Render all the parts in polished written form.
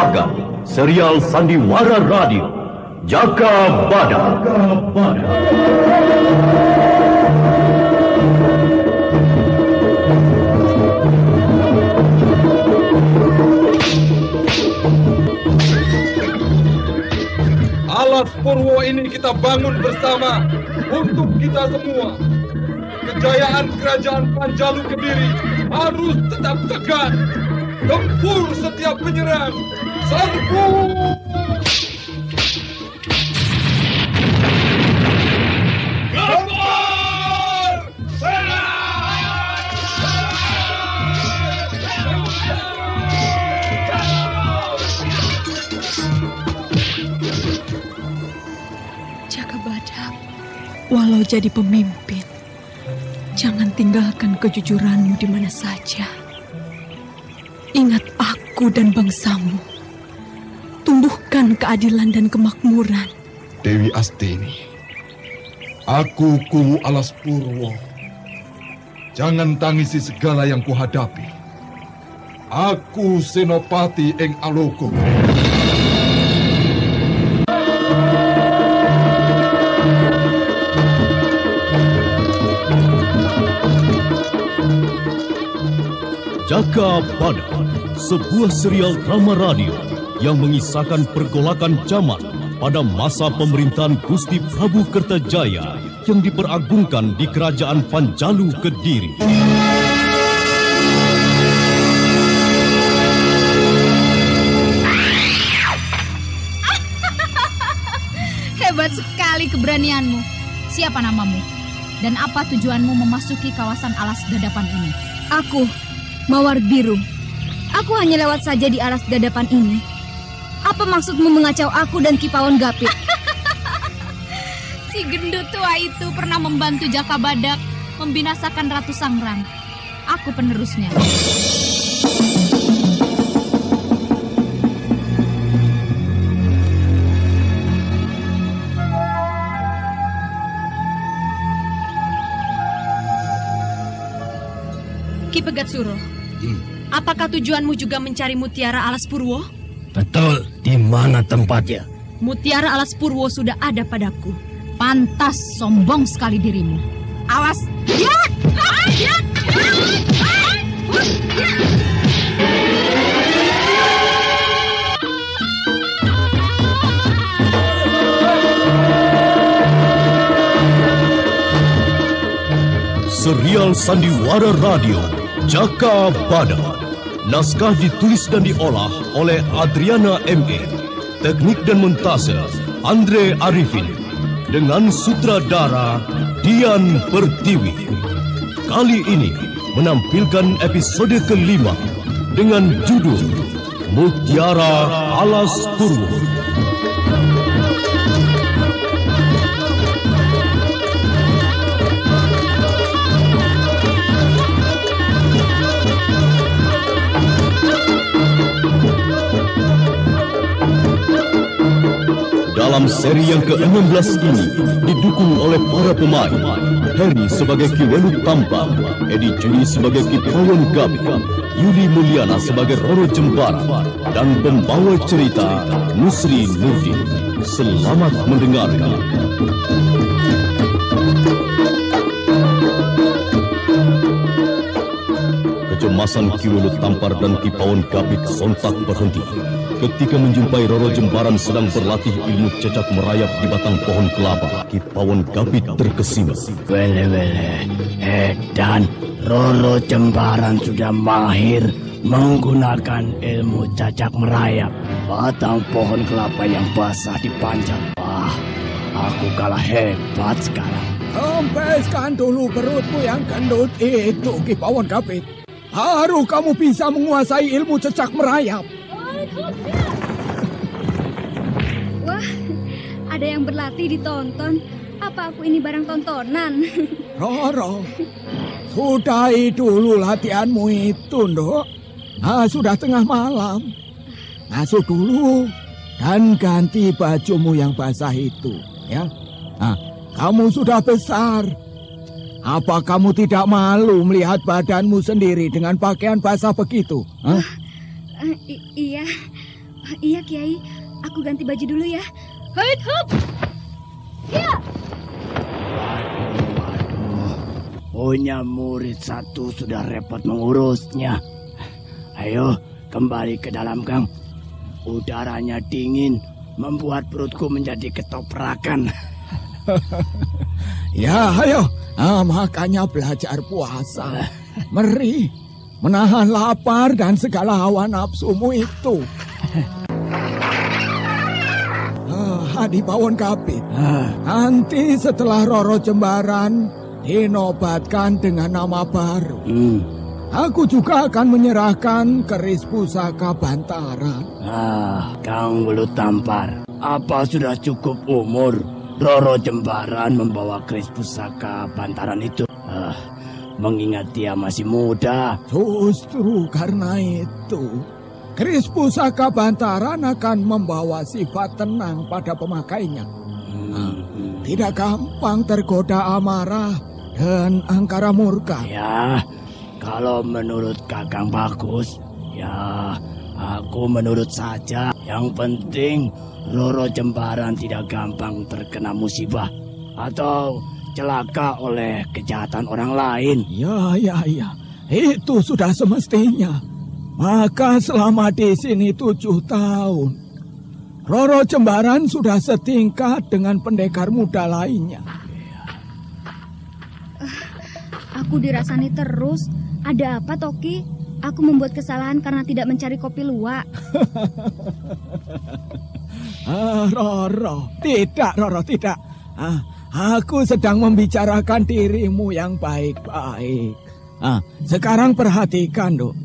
mempersembahkan serial Sandiwara Radio Jaka Badak. Alas Purwo ini kita bangun bersama untuk kita semua. Kejayaan kerajaan Panjalu Kediri harus tetap tegak. Tempur setiap penyerang. Serbu! Gempur! Jaka Badak, walau jadi pemimpin, jangan tinggalkan kejujuranmu di mana saja. Ingat aku dan bangsamu. Tumbuhkan keadilan dan kemakmuran. Dewi Astini, aku Kuwu Alas Purwo. Jangan tangisi segala yang kuhadapi. Aku Senopati ing Alogo. Jaka Badak, sebuah serial drama radio yang mengisahkan pergolakan zaman pada masa pemerintahan Gusti Prabu Kertajaya yang diperagungkan di Kerajaan Panjalu Kediri. Hebat sekali keberanianmu. Siapa namamu? Dan apa tujuanmu memasuki kawasan Alas Dadapan ini? Aku, Mawar Biru. Aku hanya lewat saja di Alas Dadapan ini. Apa maksudmu mengacau aku dan Kipawon Gapit? Si gendut tua itu pernah membantu Jaka Badak membinasakan Ratu Sangrang. Aku penerusnya. Ki Pegat Suro, apakah tujuanmu juga mencari Mutiara Alas Purwo? Betul, di mana tempatnya? Mutiara Alas Purwo sudah ada padaku. Pantas sombong sekali dirimu. Awas! Serial Sandiwara Radio Jaka Badak. Naskah ditulis dan diolah oleh Adriana M.E. Teknik dan montase Andre Arifin. Dengan sutradara Dian Pertiwi. Kali ini menampilkan episode kelima dengan judul Mutiara Alas Purwo. Dalam seri yang ke-16 ini didukung oleh para pemain. Heri sebagai Ki Welu Tampak, Edi Juni sebagai Ki Pawon Gapit, Yuli Mulyana sebagai Roro Jembara, dan pembawa cerita Nusri Nurdin. Selamat mendengarkan. Kecemasan Ki Welu Tampar dan Ki Pawon Gapit sontak berhenti ketika menjumpai Roro Jembaran sedang berlatih ilmu cecak merayap di batang pohon kelapa. Ki Pawon Gapit terkesima. Wele-wele, dan Roro Jembaran sudah mahir menggunakan ilmu cacak merayap batang pohon kelapa yang basah dipanjat. Wah, aku kalah hebat sekarang. Kempeskan dulu perutmu yang gendut itu, Ki Pawon Gapit. Baru kamu bisa menguasai ilmu cecak merayap. Wah, ada yang berlatih ditonton. Apa aku ini barang tontonan? Roro, sudahi dulu latihanmu itu, Nduk. Nah, sudah tengah malam. Masuk dulu dan ganti bajumu yang basah itu, ya. Nah, kamu sudah besar. Apa kamu tidak malu melihat badanmu sendiri dengan pakaian basah begitu? Iya, Iya, Kiai. Aku ganti baju dulu ya. Hup, hup. Ya. Waduh. Punya murid satu sudah repot mengurusnya. Ayo, kembali ke dalam, Kang. Udaranya dingin, membuat perutku menjadi ketoprakan. Ya, ayo. Makanya belajar puasa. Meri, menahan lapar dan segala hawa nafsumu itu. Hadi Pawon Kapit. Nanti setelah Roro Jembaran dinobatkan dengan nama baru. Aku juga akan menyerahkan keris pusaka Bantaran. Kang Welut Tampar, apa sudah cukup umur Roro Jembaran membawa keris pusaka Bantaran itu? Mengingat dia masih muda. Justru karena itu, keris pusaka Bantaran akan membawa sifat tenang pada pemakainya. Tidak gampang tergoda amarah dan angkara murka. Ya, kalau menurut Kakang bagus, ya aku menurut saja. Yang penting Roro Jembaran tidak gampang terkena musibah atau celaka oleh kejahatan orang lain. Ya. Itu sudah semestinya. Maka selama di sini 7 tahun, Roro Jembaran sudah setingkat dengan pendekar muda lainnya. Aku dirasani terus. Ada apa, Toki? Aku membuat kesalahan karena tidak mencari kopi luwak. Roro, tidak. Aku sedang membicarakan dirimu yang baik-baik. Sekarang perhatikan, Dok.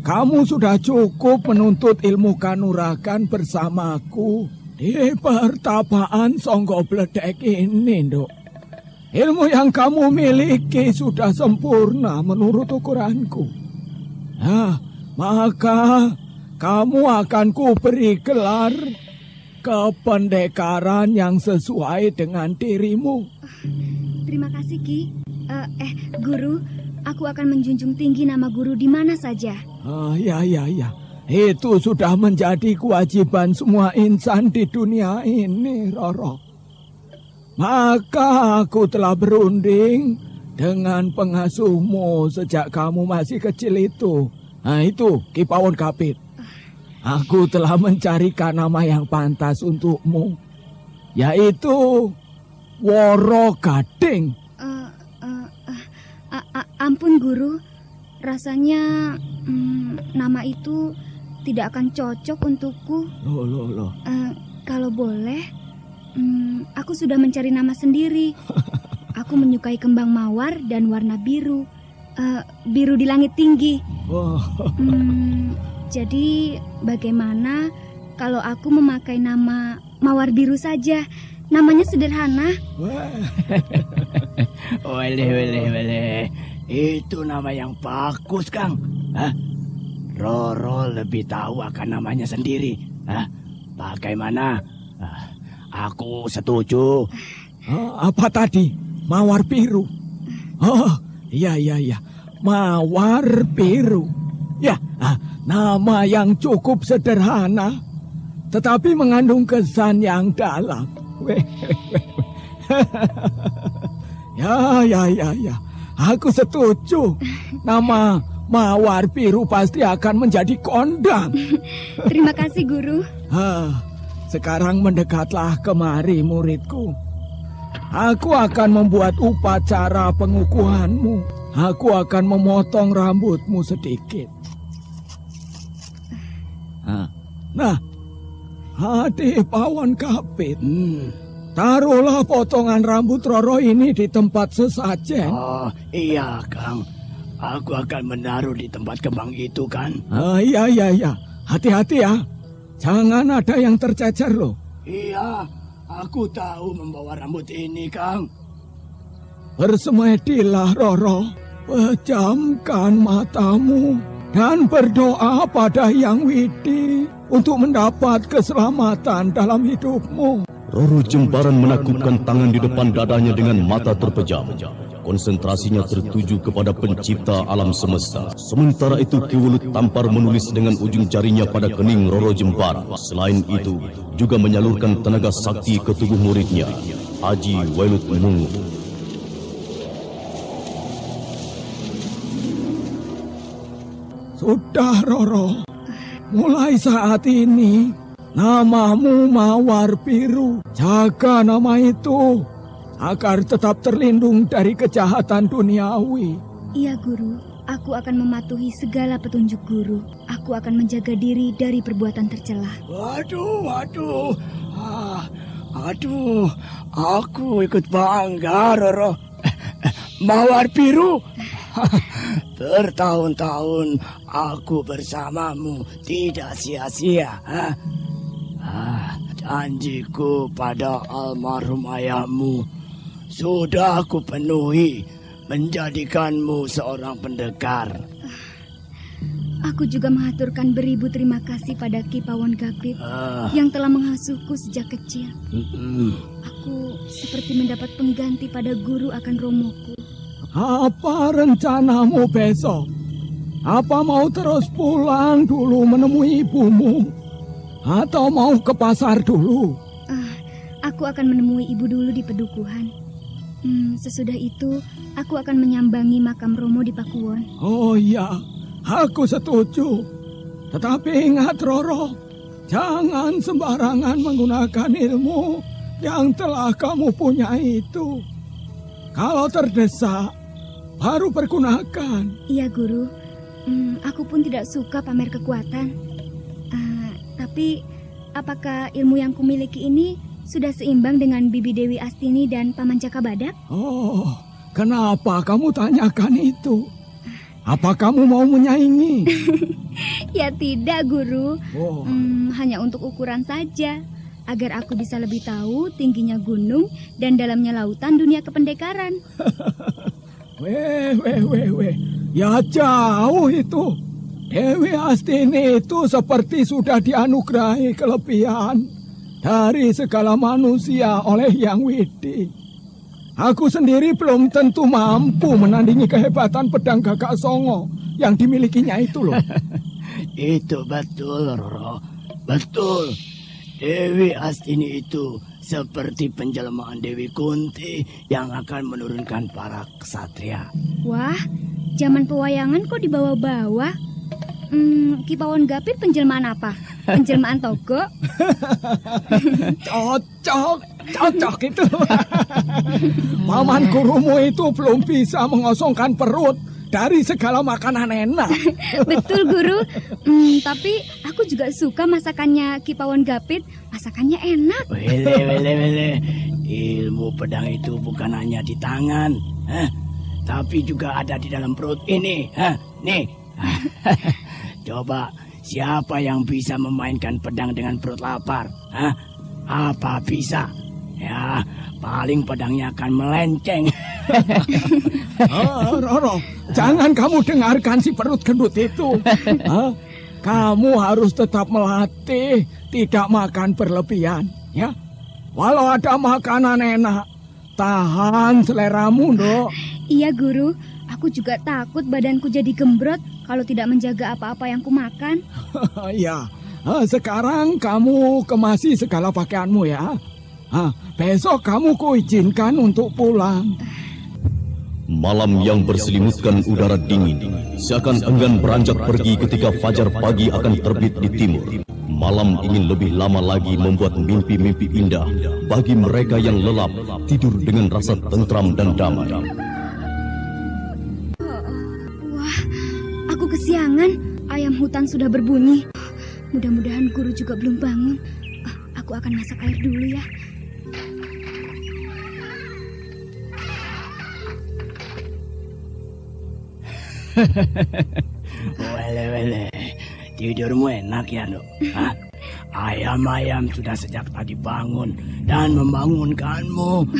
Kamu sudah cukup menuntut ilmu kanuragan bersamaku di pertapaan Songgo Bledek ini, Dok. Ilmu yang kamu miliki sudah sempurna menurut ukuranku. Maka kamu akan kuberi gelar kependekaran yang sesuai dengan dirimu. Terima kasih, Ki. Guru, aku akan menjunjung tinggi nama guru di mana saja. Ya. Itu sudah menjadi kewajiban semua insan di dunia ini, Roro. Maka aku telah berunding dengan pengasuhmu sejak kamu masih kecil itu. Itu Ki Pawon Kapit. Aku telah mencarikan nama yang pantas untukmu, yaitu Woro Gading. Ampun, Guru. Rasanya nama itu tidak akan cocok untukku. Loh. Kalau boleh, aku sudah mencari nama sendiri. Aku menyukai kembang mawar dan warna biru. Biru di langit tinggi. Jadi bagaimana kalau aku memakai nama Mawar Biru saja? Namanya sederhana. Wele. Itu nama yang bagus, Kang. Roro lebih tahu akan namanya sendiri. Bagaimana? Aku setuju. Apa tadi? Mawar Biru. Iya. Mawar Biru. Ya, nama yang cukup sederhana, tetapi mengandung kesan yang dalam. Ya. Aku setuju. Nama Mawar Biru pasti akan menjadi kondang. Terima kasih, Guru. Sekarang mendekatlah kemari, muridku. Aku akan membuat upacara pengukuhanmu. Aku akan memotong rambutmu sedikit. Nah, Hadi Pawon Kapit. Taruhlah potongan rambut Roro ini di tempat sesajen. Iya, Kang. Aku akan menaruh di tempat kembang itu, kan? Iya. Hati-hati ya. Jangan ada yang tercecer loh. Iya, aku tahu membawa rambut ini, Kang. Bersemedilah, Roro. Pejamkan matamu dan berdoa pada Yang Widi untuk mendapat keselamatan dalam hidupmu. Roro Jembaran menakupkan tangan di depan dadanya dengan mata terpejam. konsentrasinya tertuju kepada pencipta alam semesta. Sementara itu Ki Welut Tampar menulis dengan ujung jarinya pada kening Roro Jembara. Selain itu, juga menyalurkan tenaga sakti ke tubuh muridnya, Haji Welut Mungu. Sudah, Roro. Mulai saat ini, namamu Mawar Biru. Jaga nama itu agar tetap terlindung dari kejahatan duniawi. Iya, Guru. Aku akan mematuhi segala petunjuk Guru. Aku akan menjaga diri dari perbuatan tercela. Waduh. Aduh, aku ikut bangga, Roro. Mawar Biru. Bertahun-tahun aku bersamamu tidak sia-sia. Janjiku pada almarhum ayahmu sudah aku penuhi, menjadikanmu seorang pendekar. Aku juga mengaturkan beribu terima kasih pada Ki Pawon Gapit yang telah mengasuhku sejak kecil. Aku seperti mendapat pengganti pada guru akan romoku. Apa rencanamu besok? Apa mau terus pulang dulu menemui ibumu? Atau mau ke pasar dulu? Aku akan menemui ibu dulu di Pedukuhan. Sesudah itu, aku akan menyambangi makam Romo di Pakuwon. Oh iya, aku setuju. Tetapi ingat, Roro, jangan sembarangan menggunakan ilmu yang telah kamu punya itu. Kalau terdesak, baru pergunakan. Iya, Guru. Aku pun tidak suka pamer kekuatan. Tapi, apakah ilmu yang kumiliki ini sudah seimbang dengan Bibi Dewi Astini dan Paman Cakabadak? Oh, kenapa kamu tanyakan itu? Apa kamu mau menyaingi? Ya tidak, Guru. Oh. Hanya untuk ukuran saja. Agar aku bisa lebih tahu tingginya gunung dan dalamnya lautan dunia kependekaran. Weh. Ya jauh itu. Dewi Astini itu seperti sudah dianugerahi kelebihan dari segala manusia oleh Yang Widi. Aku sendiri belum tentu mampu menandingi kehebatan pedang Gagak Songo yang dimilikinya itu loh. Itu betul, Roro. Betul. Dewi Astini itu seperti penjelmaan Dewi Kunti yang akan menurunkan para ksatria. Wah, zaman pewayangan kok dibawa-bawa? Ki Pawon Gapit penjelmaan apa? Penjelmaan Togo? Cocok itu. Paman gurumu itu belum bisa mengosongkan perut dari segala makanan enak. Betul, Guru. Tapi aku juga suka masakannya Ki Pawon Gapit. Masakannya enak. Wele. Ilmu pedang itu bukan hanya di tangan, tapi juga ada di dalam perut ini. Nih. Coba siapa yang bisa memainkan pedang dengan perut lapar? Apa bisa? Ya, paling pedangnya akan melenceng. Roro, jangan kamu dengarkan si perut gendut itu. Kamu harus tetap melatih tidak makan berlebihan, ya. Walau ada makanan enak, tahan seleramu, Nduk. Iya, Guru. Aku juga takut badanku jadi gembrot kalau tidak menjaga apa-apa yang kumakan. Ya, sekarang kamu kemasi segala pakaianmu ya. Besok kamu kuizinkan untuk pulang. Malam yang berselimutkan udara dingin, seakan enggan beranjak pergi ketika fajar pagi akan terbit di timur. Malam ingin lebih lama lagi membuat mimpi-mimpi indah bagi mereka yang lelap tidur dengan rasa tentram dan damai. Wah, aku kesiangan. Ayam hutan sudah berbunyi. Mudah-mudahan Guru juga belum bangun. Aku akan masak air dulu ya. Wele, tidurmu enak ya, Nuk? Ayam-ayam sudah sejak tadi bangun dan membangunkanmu.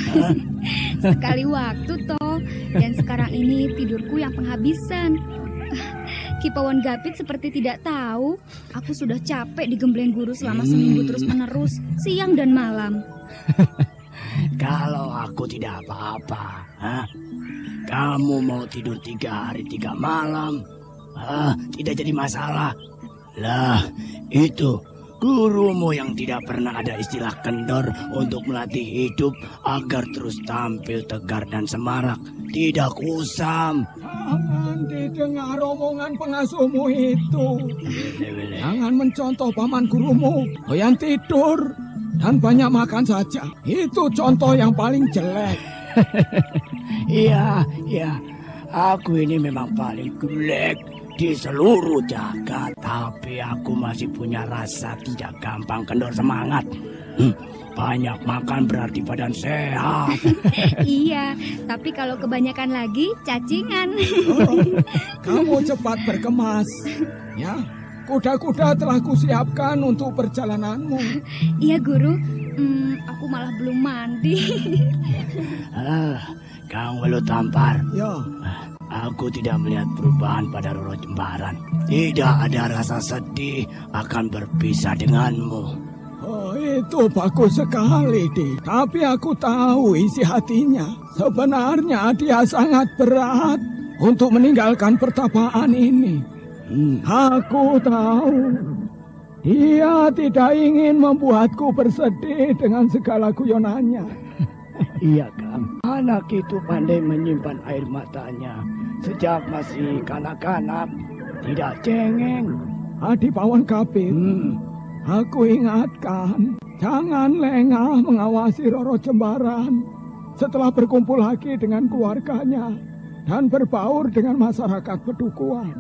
Sekali waktu toh. Dan sekarang ini tidurku yang penghabisan. Ki Pawon Gapit seperti tidak tahu. Aku sudah capek digembleng Guru selama seminggu terus-menerus, siang dan malam. Kalau aku tidak apa-apa, kamu mau tidur 3 hari 3 malam, tidak jadi masalah. Lah, itu gurumu yang tidak pernah ada istilah kendor untuk melatih hidup agar terus tampil tegar dan semarak, tidak kusam. Jangan didengar omongan pengasuhmu itu. Jangan mencontoh paman gurumu, doyan tidur dan banyak makan saja. Itu contoh yang paling jelek. Iya, aku ini memang paling jelek di seluruh jagat, tapi aku masih punya rasa tidak gampang kendor semangat. Banyak makan berarti badan sehat. Iya, tapi kalau kebanyakan lagi cacingan. Kamu cepat berkemas. Ya, kuda-kuda telah kusiapkan untuk perjalananmu. Iya guru, aku malah belum mandi. Kang Welut Tampar. Ya. Aku tidak melihat perubahan pada Roro Jembaran. Tidak ada rasa sedih akan berpisah denganmu. Oh, itu bagus sekali, Di. Tapi aku tahu isi hatinya. Sebenarnya dia sangat berat untuk meninggalkan pertapaan ini. Aku tahu. Dia tidak ingin membuatku bersedih dengan segala guyonannya. Iya, Kang. Anak itu pandai menyimpan air matanya. Sejak masih kanak-kanak, tidak cengeng. Adipawan Kapit, aku ingatkan, jangan lengah mengawasi Roro Jembaran setelah berkumpul lagi dengan keluarganya dan berbaur dengan masyarakat Pedukuhan.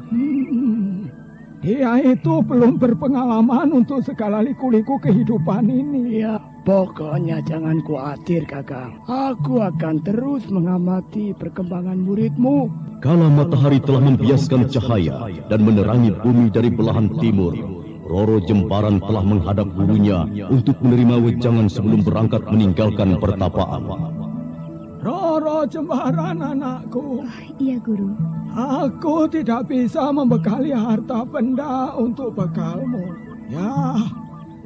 Dia itu belum berpengalaman untuk segala liku-liku kehidupan ini. Ya, pokoknya jangan khawatir, Kakang. Aku akan terus mengamati perkembangan muridmu. Kala matahari telah membiaskan cahaya dan menerangi bumi dari belahan timur, Roro Jembaran telah menghadap gurunya untuk menerima wejangan sebelum berangkat meninggalkan pertapaan. Roro Jembaran, anakku. Iya guru. Aku tidak bisa membekali harta benda untuk bekalmu. Ya,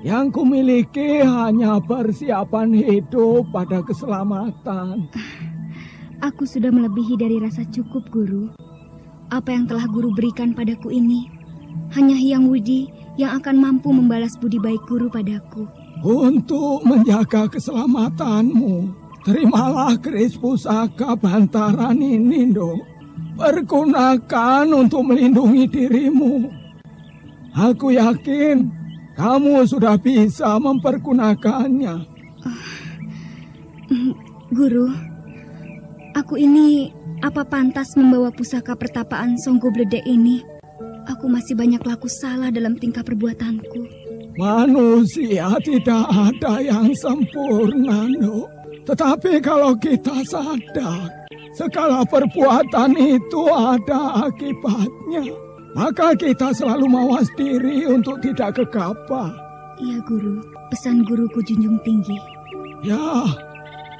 yang kumiliki hanya persiapan hidup pada keselamatan. Aku sudah melebihi dari rasa cukup, guru. Apa yang telah guru berikan padaku ini, hanya Hyang Widi yang akan mampu membalas budi baik guru padaku. Untuk menjaga keselamatanmu, terimalah keris pusaka bantaran ini, Nduk. Pergunakan untuk melindungi dirimu. Aku yakin kamu sudah bisa mempergunakannya. Guru, aku ini apa pantas membawa pusaka pertapaan Songgo Bledek ini? Aku masih banyak laku salah dalam tingkah perbuatanku. Manusia tidak ada yang sempurna, Nduk. Tetapi kalau kita sadar, segala perbuatan itu ada akibatnya. Maka kita selalu mawas diri untuk tidak gegabah. Iya, Guru. Pesan guruku junjung tinggi. Ya,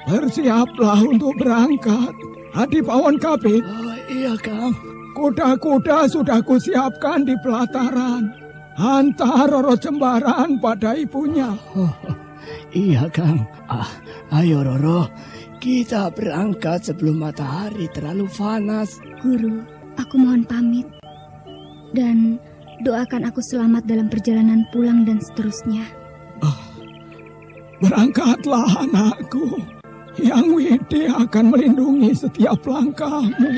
bersiaplah untuk berangkat. Adipawan Kapit. Iya, Kang. Kuda-kuda sudah kusiapkan di pelataran. Hantar Roro Jembaran pada ibunya. Iya, Kang. Ayo, Roro. Kita berangkat sebelum matahari terlalu panas. Guru, aku mohon pamit. Dan doakan aku selamat dalam perjalanan pulang dan seterusnya. Berangkatlah, anakku. Hyang Widi akan melindungi setiap langkahmu.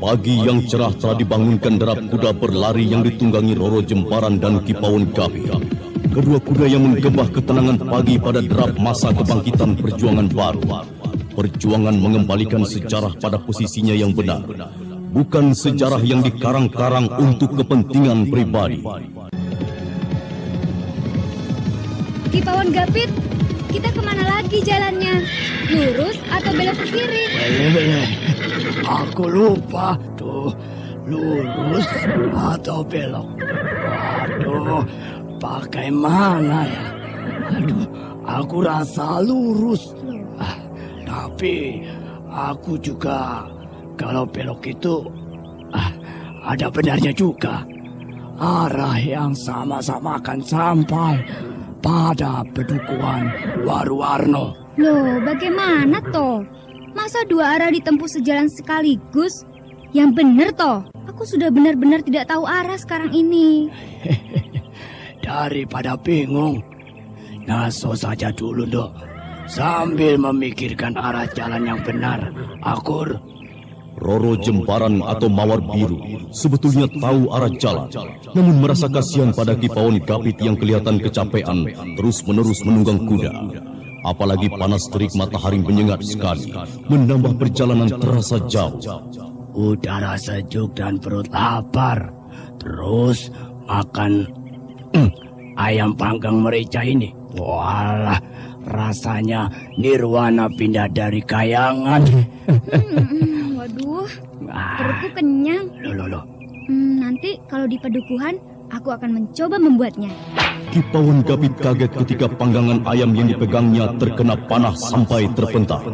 Pagi yang cerah telah dibangunkan derap kuda berlari yang ditunggangi Roro Jembaran dan Kipawon Gapit. Kedua kuda yang menggembah ketenangan pagi pada derap masa kebangkitan perjuangan baru. Perjuangan mengembalikan sejarah pada posisinya yang benar, bukan sejarah yang dikarang-karang untuk kepentingan pribadi. Kipawon Gapit, kita kemana lagi jalannya? Lurus atau belok ke kiri? Aku lupa. Tuh, lurus atau belok? Waduh, bagaimana ya? Aduh, aku rasa lurus. Tapi aku juga kalau belok itu ada benarnya juga. Arah yang sama-sama akan sampai pada Pedukuhan Waruwarno. Loh, bagaimana toh? Masa dua arah ditempuh sejalan sekaligus? Yang benar toh, aku sudah benar-benar tidak tahu arah sekarang ini. Daripada bingung, ngaso saja dulu, Nduk. Sambil memikirkan arah jalan yang benar, Akur. Roro Jembaran atau Mawar Biru sebetulnya tahu arah jalan, namun merasa kasihan pada Kipawon Gapit yang kelihatan kecapean terus-menerus menunggang kuda. Apalagi panas terik matahari menyengat sekali, menambah perjalanan terasa jauh. Udara sejuk dan perut lapar. Terus makan ayam panggang merica ini. Walah, rasanya nirwana pindah dari kayangan. Waduh, perutku kenyang. Loh. Nanti kalau di pedukuhan, aku akan mencoba membuatnya. Kipawon Gapit kaget ketika panggangan ayam yang dipegangnya terkena panah sampai terpental.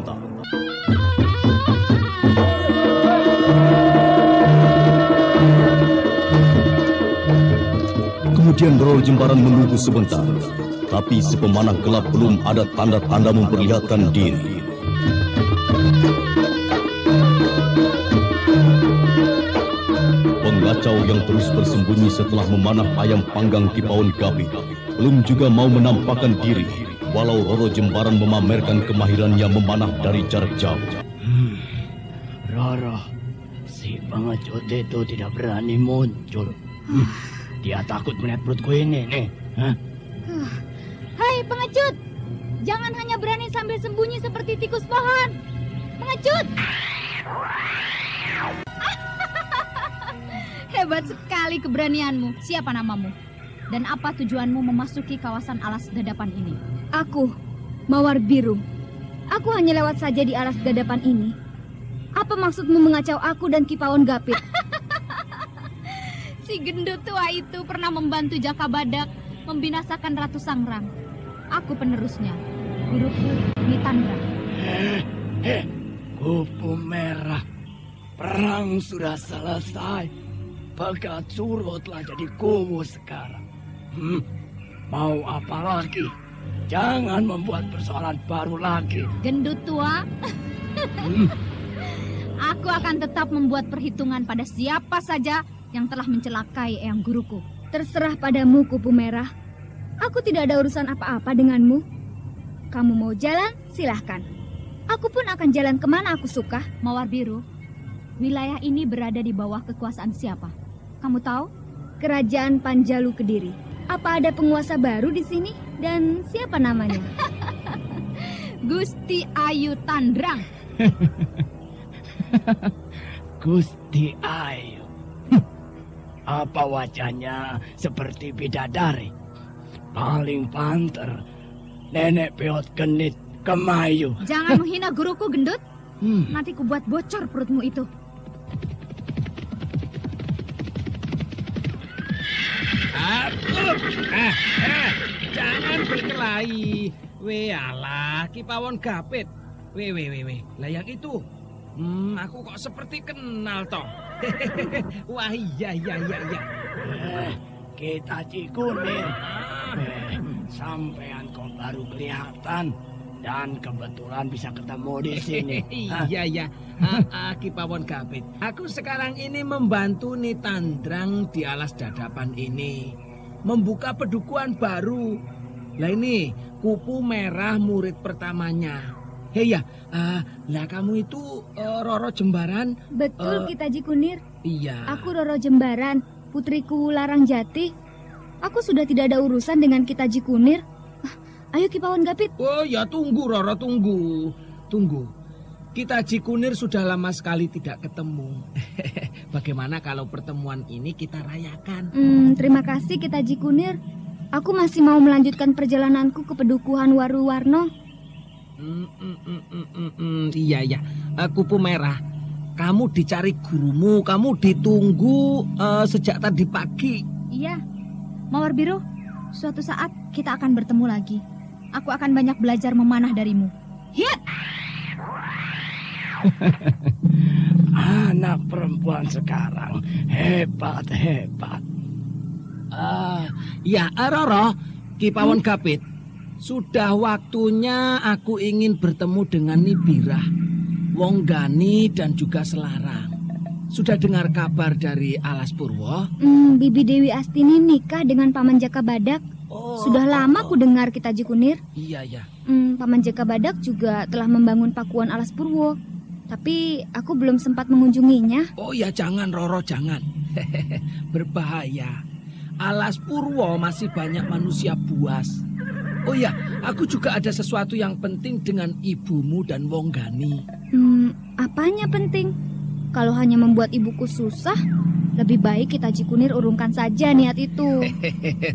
Kemudian Roro Jembaran menunggu sebentar, tapi si pemanah gelap belum ada tanda-tanda memperlihatkan diri. Pengacau yang terus bersembunyi setelah memanah ayam panggang Kipawon Gapit belum juga mau menampakkan diri, walau Roro Jembaran memamerkan kemahirannya memanah dari jarak jauh. Roro, si pengecut itu tidak berani muncul. Dia takut melihat perutku ini nih. Hai pengecut, jangan hanya berani sambil sembunyi seperti tikus pohon. Pengecut! Hebat sekali keberanianmu. Siapa namamu? Dan apa tujuanmu memasuki kawasan alas dadapan ini? Aku, Mawar Biru. Aku hanya lewat saja di alas dadapan ini. Apa maksudmu mengacau aku dan Kipawon Gapit? Si gendut tua itu pernah membantu Jaka Badak membinasakan Ratu Sangrang. Aku penerusnya, guruku Nitandra. Kupu merah. Perang sudah selesai. Bagat surut telah jadi kubu sekarang. Mau apa lagi? Jangan membuat persoalan baru lagi. Gendut tua. Aku akan tetap membuat perhitungan pada siapa saja yang telah mencelakai Eyang Guruku. Terserah padamu, Kupu Merah. Aku tidak ada urusan apa-apa denganmu. Kamu mau jalan, silahkan. Aku pun akan jalan kemana aku suka. Mawar Biru, wilayah ini berada di bawah kekuasaan siapa? Kamu tahu? Kerajaan Panjalu Kediri. Apa ada penguasa baru di sini? Dan siapa namanya? Gusti Ayu Tandrang. Gusti Ayu. Apa wajahnya seperti bidadari? Paling panter nenek peot genit kemayu. Jangan menghina guruku, gendut. Nanti ku buat bocor perutmu itu. Jangan berkelahi. Alah, Kipawon Gapit. Lah yang itu. Aku kok seperti kenal toh. Wah iya. Kita Cikunir. Sampean kok baru kelihatan dan kebetulan bisa ketemu di sini. Iya. Kipawon Gapit. Aku sekarang ini membantu Nitandrang di alas dadapan ini. Membuka pedukuhan baru. Lah ini Kupu Merah murid pertamanya. Lah kamu itu Roro Jembaran? Betul, Kita Jikunir. Iya. Aku Roro Jembaran, putriku Larang Jati. Aku sudah tidak ada urusan dengan Kita Jikunir. Ayo Kipawon Gapit. Oh ya, tunggu Roro, tunggu. Kita Jikunir sudah lama sekali tidak ketemu. Bagaimana kalau pertemuan ini kita rayakan? Terima kasih Kita Jikunir. Aku masih mau melanjutkan perjalananku ke pedukuhan Waruwarno. Iya. Kupu Merah, kamu dicari gurumu, kamu ditunggu sejak tadi pagi. Iya, Mawar Biru, suatu saat kita akan bertemu lagi. Aku akan banyak belajar memanah darimu. Hiat! Anak perempuan sekarang hebat. Ya, Roro, Kipawon Gapit. Sudah waktunya aku ingin bertemu dengan Nibirah, Wonggani dan juga Selarang. Sudah dengar kabar dari Alas Purwo? Bibi Dewi Astini nikah dengan Paman Jaka Badak. Sudah lama ku dengar kita Jikunir. Iya, ya. Paman Jaka Badak juga telah membangun pakuan Alas Purwo. Tapi aku belum sempat mengunjunginya. Oh ya, jangan Roro, jangan. Berbahaya. Alas Purwo masih banyak manusia buas. Oh ya, aku juga ada sesuatu yang penting dengan ibumu dan Wonggani. Apanya penting? Kalau hanya membuat ibuku susah, lebih baik kita Jikunir urungkan saja niat itu.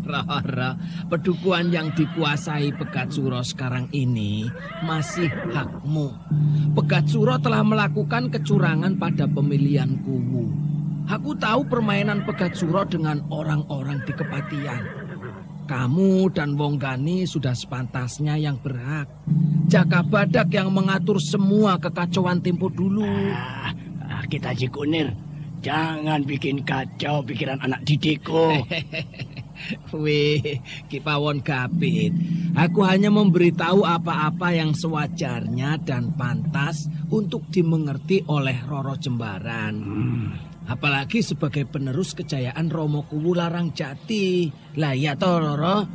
Roro, pedukuhan yang dikuasai Pegat Suro sekarang ini masih hakmu. Pegat Suro telah melakukan kecurangan pada pemilihan Kuwu. Aku tahu permainan Pegat Suro dengan orang-orang di Kepatian. Kamu dan Wonggani sudah sepantasnya yang berhak. Jaka Badak yang mengatur semua kekacauan tempo dulu. Kita Jikunir, jangan bikin kacau pikiran anak didikku. Weh, Ki Pawon Gapit, aku hanya memberitahu apa-apa yang sewajarnya dan pantas untuk dimengerti oleh Roro Jembaran. Apalagi sebagai penerus kejayaan Romo Kuwu Larang Jati. Lah ya toh Roro?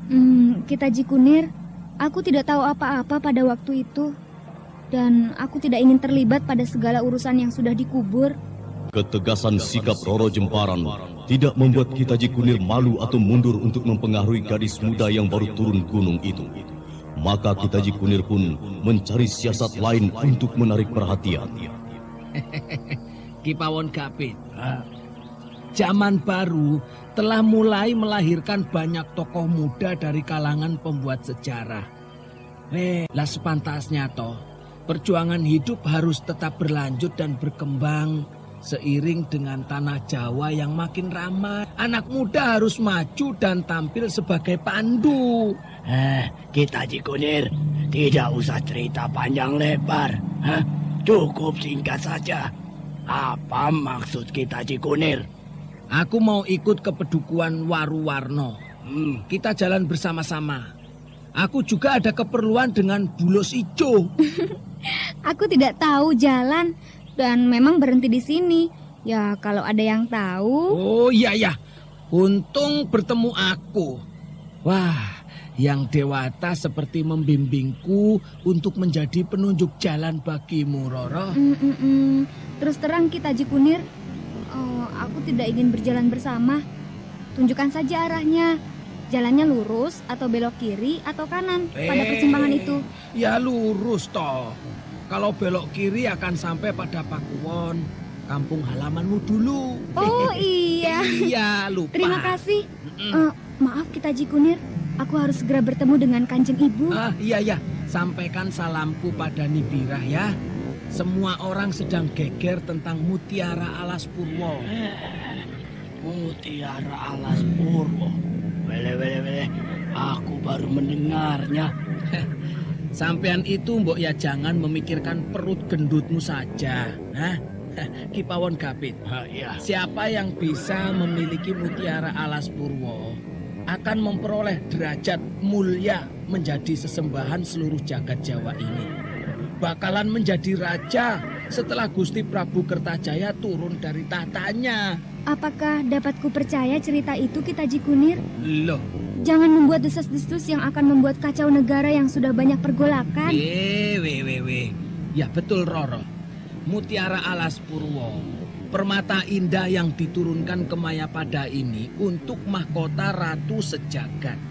Kita Jikunir, aku tidak tahu apa-apa pada waktu itu. Dan aku tidak ingin terlibat pada segala urusan yang sudah dikubur. Ketegasan sikap Roro Jembaran tidak membuat kita Jikunir malu atau mundur untuk mempengaruhi gadis muda yang baru turun gunung itu. Maka kita Jikunir pun mencari siasat lain untuk menarik perhatian. Ki Pawon Gapit, zaman baru telah mulai melahirkan banyak tokoh muda dari kalangan pembuat sejarah. Lah sepantasnya toh. Perjuangan hidup harus tetap berlanjut dan berkembang seiring dengan tanah Jawa yang makin ramai. Anak muda harus maju dan tampil sebagai pandu. Kita Jikunir, tidak usah cerita panjang lebar. Cukup singkat saja. Apa maksud kita Jikunir? Aku mau ikut ke pedukuhan Waruwarno. Kita jalan bersama-sama. Aku juga ada keperluan dengan Bulos Ijo. Aku tidak tahu jalan dan memang berhenti di sini. Ya kalau ada yang tahu. Oh iya ya, untung bertemu aku. Wah, yang dewata seperti membimbingku untuk menjadi penunjuk jalan bagimu, Roro. Terus terang kita Jikunir, aku tidak ingin berjalan bersama. Tunjukkan saja arahnya. Jalannya lurus atau belok kiri atau kanan pada persimpangan itu? Ya lurus toh. Kalau belok kiri akan sampai pada Pakuwon, kampung halamanmu dulu. Oh iya. Iya, lupa. Terima kasih. Maaf kita Jikunir, aku harus segera bertemu dengan Kanjeng Ibu. Iya. Sampaikan salamku pada Nibirah ya. Semua orang sedang geger tentang Mutiara Alas Purwo. Mutiara Alas Purwo. Wele, aku baru mendengarnya. Sampean itu mbok ya jangan memikirkan perut gendutmu saja. Ki Pawon Gapit. Ya. Siapa yang bisa memiliki Mutiara Alas Purwo akan memperoleh derajat mulia menjadi sesembahan seluruh jagat Jawa ini. Bakalan menjadi raja setelah Gusti Prabu Kertajaya turun dari tahtanya. Apakah dapat ku percaya cerita itu kita Jikunir? Loh. Jangan membuat desas-desus yang akan membuat kacau negara yang sudah banyak pergolakan. Ya betul Roro. Mutiara Alas Purwo, permata indah yang diturunkan ke Mayapada ini untuk mahkota ratu sejagat.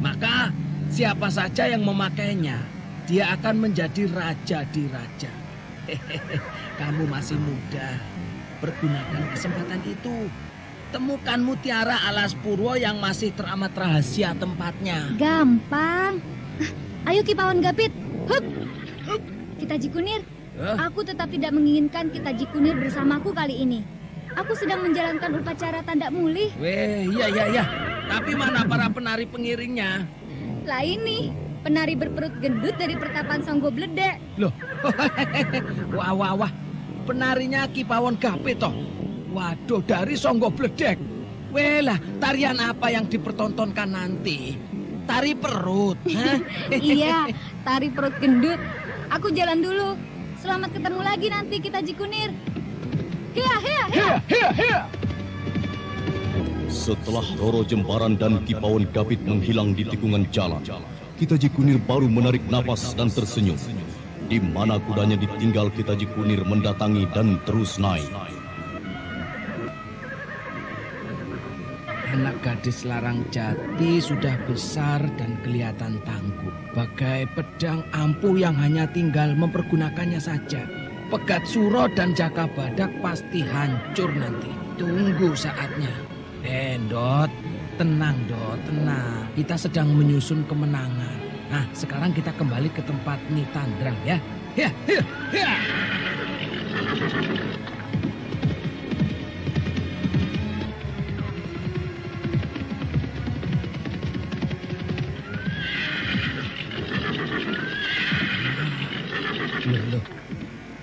Maka siapa saja yang memakainya, dia akan menjadi raja di raja. Kamu masih muda. Pergunakan kesempatan itu. Temukan Mutiara Alas Purwo yang masih teramat rahasia tempatnya. Gampang. Ayo Ki Pawon Gapit. Hup. Kita Jikunir. Aku tetap tidak menginginkan kita Jikunir bersamaku kali ini. Aku sedang menjalankan upacara tanda mulih. Iya. Tapi mana para penari pengiringnya? Lah ini, penari berperut gendut dari pertapan Songgo Bledek. Loh. Wah. Penarinya Ki Pawon Gapit toh. Waduh, dari Songgo Bledek. Lah, tarian apa yang dipertontonkan nanti? tari perut. Hah? Iya, tari perut gendut. Aku jalan dulu. Selamat ketemu lagi nanti kita Ji Kunir. Hia, hia, hia. Setelah Roro Jembaran dan Kipauan Gapit menghilang di tikungan jalan, Kita Ji Kunir baru menarik napas dan tersenyum. Di mana kudanya ditinggal Kita Ji Kunir mendatangi dan terus naik. Anak gadis Larang Jati sudah besar dan kelihatan tangguh. Bagai pedang ampuh yang hanya tinggal mempergunakannya saja. Pegat Suro dan Jaka Badak pasti hancur nanti. Tunggu saatnya. Dot, tenang Dot, tenang. Kita sedang menyusun kemenangan. Nah, sekarang kita kembali ke tempat Nyi Tandrang ya. Ya. Loh.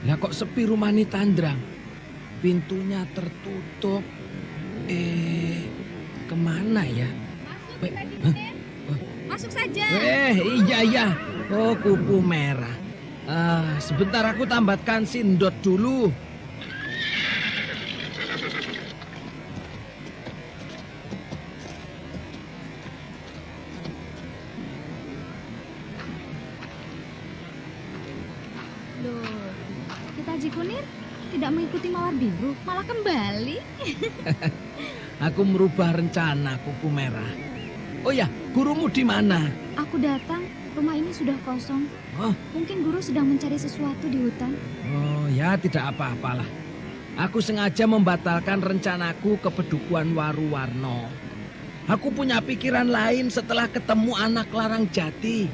Lah kok sepi rumah Nyi Tandrang? Pintunya tertutup. Kemana ya? Masuk saja. Iya. Oh, kupu merah. Sebentar aku tambatkan sindot dulu. Loh, Kita Ji Kunir tidak mengikuti Mawar Biru, malah kembali. Aku merubah rencana, kupu merah. Oh ya, gurumu di mana? Aku datang, rumah ini sudah kosong. Oh. Mungkin guru sedang mencari sesuatu di hutan. Oh ya, tidak apa-apalah. Aku sengaja membatalkan rencanaku ke Pedukuhan Waruwarno. Aku punya pikiran lain setelah ketemu anak Larang Jati.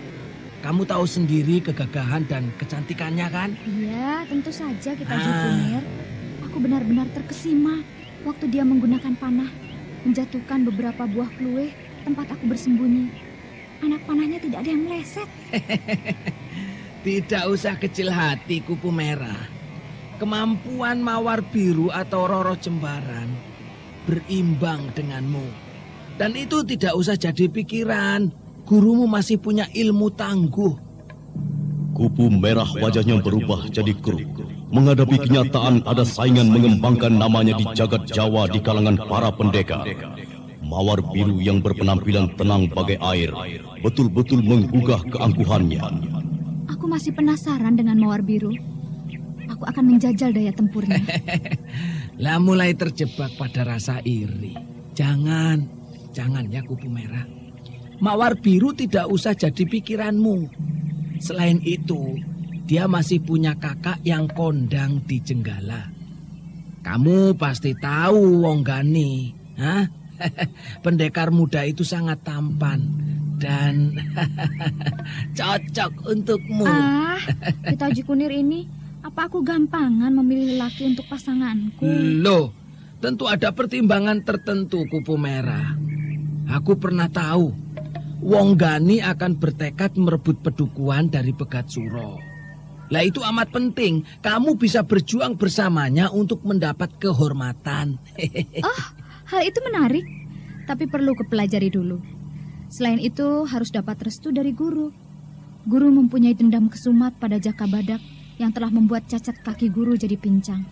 Kamu tahu sendiri kegagahan dan kecantikannya kan? Iya, tentu saja Kita Ji Kunir. Aku benar-benar terkesima waktu dia menggunakan panah, menjatuhkan beberapa buah kluwe tempat aku bersembunyi. Anak panahnya tidak ada yang meleset. Tidak usah kecil hati, kupu merah. Kemampuan Mawar Biru atau Roro Jembaran berimbang denganmu. Dan itu tidak usah jadi pikiran. Gurumu masih punya ilmu tangguh. Kupu merah wajahnya berubah jadi keruh. Menghadapi kenyataan ada saingan mengembangkan namanya di jagat Jawa di kalangan para pendekar. Mawar Biru yang berpenampilan tenang bagai air betul-betul menggugah keangkuhannya. Aku masih penasaran dengan Mawar Biru. Aku akan menjajal daya tempurnya. Lah mulai terjebak pada rasa iri. Jangan ya kupu merah. Mawar Biru tidak usah jadi pikiranmu. Selain itu, dia masih punya kakak yang kondang di Jenggala. Kamu pasti tahu Wonggani, hah? Pendekar muda itu sangat tampan dan cocok untukmu. Kita Ji Kunir ini, apa aku gampangan memilih lelaki untuk pasanganku? Loh, tentu ada pertimbangan tertentu, kupu merah. Aku pernah tahu Wonggani akan bertekad merebut Pedukuhan dari Pegat Suro. Lah itu amat penting. Kamu bisa berjuang bersamanya untuk mendapat kehormatan. Oh, hal itu menarik. Tapi perlu kupelajari dulu. Selain itu harus dapat restu dari guru. Guru mempunyai dendam kesumat pada Jaka Badak yang telah membuat cacat kaki guru jadi pincang.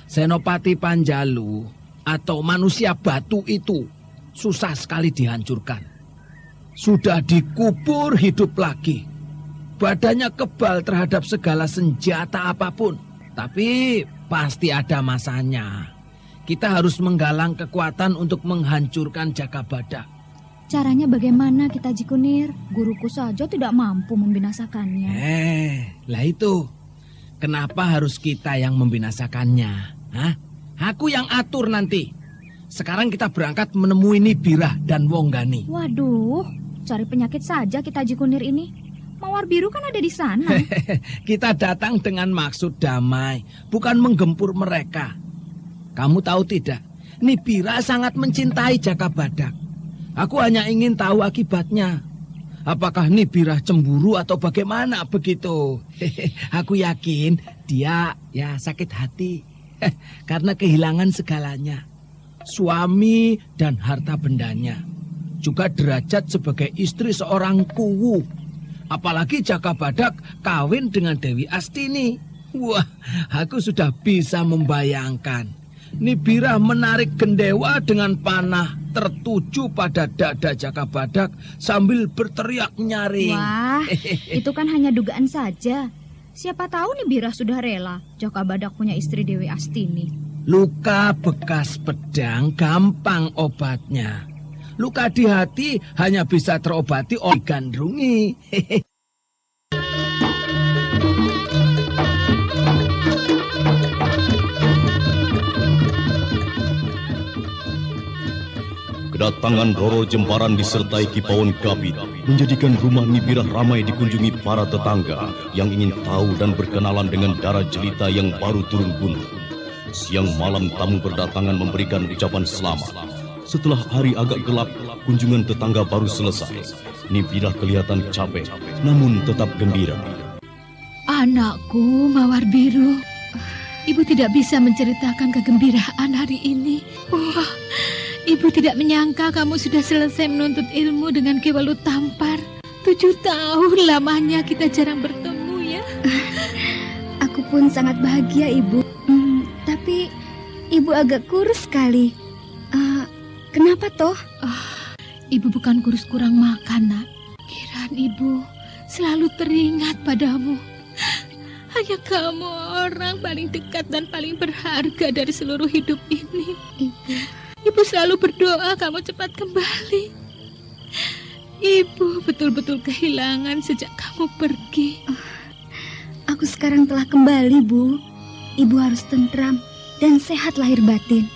Senopati Panjalu atau manusia batu itu susah sekali dihancurkan. Sudah dikubur hidup lagi. Badannya kebal terhadap segala senjata apapun. Tapi pasti ada masanya. Kita harus menggalang kekuatan untuk menghancurkan Jaka Badak. Caranya bagaimana Kita Ji Kunir? Guruku saja tidak mampu membinasakannya. Lah itu. Kenapa harus kita yang membinasakannya? Hah? Aku yang atur nanti. Sekarang kita berangkat menemui Nibirah dan Wonggani. Waduh, cari penyakit saja Kita Ji Kunir ini. Mawar Biru kan ada di sana. Kita datang dengan maksud damai, bukan menggempur mereka. Kamu tahu tidak, Nibirah sangat mencintai Jaka Badak. Aku hanya ingin tahu akibatnya. Apakah Nibirah cemburu atau bagaimana begitu? Aku yakin dia ya sakit hati karena kehilangan segalanya. Suami dan harta bendanya. juga derajat sebagai istri seorang kuwu. Apalagi Jaka Badak kawin dengan Dewi Astini. Wah, aku sudah bisa membayangkan. Nibirah menarik gendewa dengan panah tertuju pada dada Jaka Badak sambil berteriak nyaring. Wah, itu kan hanya dugaan saja. Siapa tahu Nibirah sudah rela Jaka Badak punya istri Dewi Astini. Luka bekas pedang gampang obatnya. Luka di hati hanya bisa terobati oleh gandrungi. Kedatangan Roro Jembaran disertai Kipawon Gapit menjadikan rumah Nibirah ramai dikunjungi para tetangga yang ingin tahu dan berkenalan dengan Dara Jelita yang baru turun gunung. Siang malam tamu berdatangan memberikan ucapan selamat. Setelah hari agak gelap, kunjungan tetangga baru selesai. Nibirah kelihatan capek, namun tetap gembira. Anakku, Mawar Biru, ibu tidak bisa menceritakan kegembiraan hari ini. Wah, ibu tidak menyangka kamu sudah selesai menuntut ilmu dengan Ki Welut Tampar. 7 tahun lamanya kita jarang bertemu ya. Aku pun sangat bahagia, Ibu. Tapi Ibu agak kurus sekali. Kenapa toh? Ibu bukan kurus kurang makan, nak. Kiraan ibu selalu teringat padamu. Hanya kamu orang paling dekat dan paling berharga dari seluruh hidup ini. Ibu selalu berdoa kamu cepat kembali. Ibu betul-betul kehilangan sejak kamu pergi. Aku sekarang telah kembali, Bu. Ibu harus tentram dan sehat lahir batin.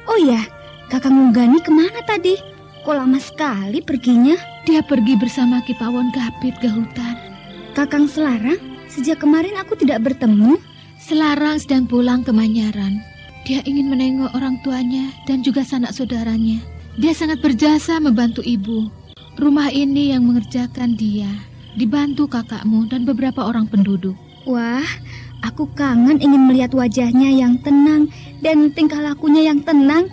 Oh ya, Kakang Munggani kemana tadi? Kok lama sekali perginya? Dia pergi bersama Kipawon Gapit ke hutan. Kakang Selarang, sejak kemarin aku tidak bertemu. Selarang sedang pulang ke Manyaran. Dia ingin menengok orang tuanya dan juga sanak saudaranya. Dia sangat berjasa membantu ibu. Rumah ini yang mengerjakan dia, dibantu kakakmu dan beberapa orang penduduk. Wah, aku kangen ingin melihat wajahnya yang tenang dan tingkah lakunya yang tenang.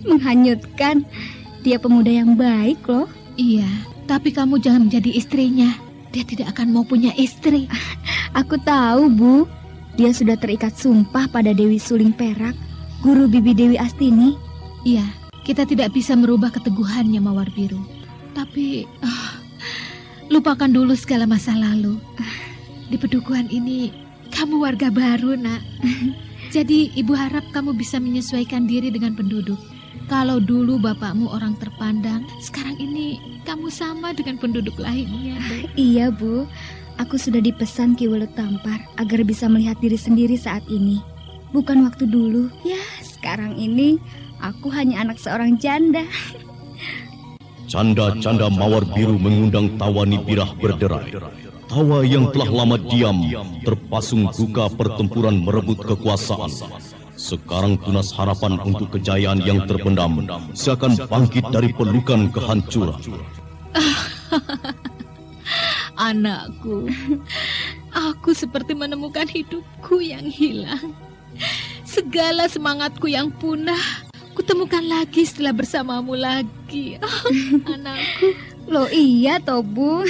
Menghanyutkan. Dia pemuda yang baik loh. Iya, tapi kamu jangan menjadi istrinya. Dia tidak akan mau punya istri. Aku tahu, Bu. Dia sudah terikat sumpah pada Dewi Suling Perak, guru Bibi Dewi Astini. Iya, kita tidak bisa merubah keteguhannya, Mawar Biru. Tapi, lupakan dulu segala masa lalu. Di pedukuhan ini, kamu warga baru, nak. Jadi, ibu harap kamu bisa menyesuaikan diri dengan penduduk. Kalau dulu bapakmu orang terpandang, sekarang ini kamu sama dengan penduduk lainnya. Iya, Bu. Aku sudah dipesan Ki Welut Tampar agar bisa melihat diri sendiri saat ini. Bukan waktu dulu. Ya, sekarang ini aku hanya anak seorang janda. Canda-canda Mawar Biru mengundang tawa Nibirah berderai. Tawa yang telah lama diam, terpasung duka pertempuran merebut kekuasaan. Sekarang tunas harapan untuk kejayaan yang terpendam seakan bangkit dari pelukan kehancuran. Anakku, aku seperti menemukan hidupku yang hilang. Segala semangatku yang punah, kutemukan lagi setelah bersamamu lagi. Anakku. Loh iya toh, Bu.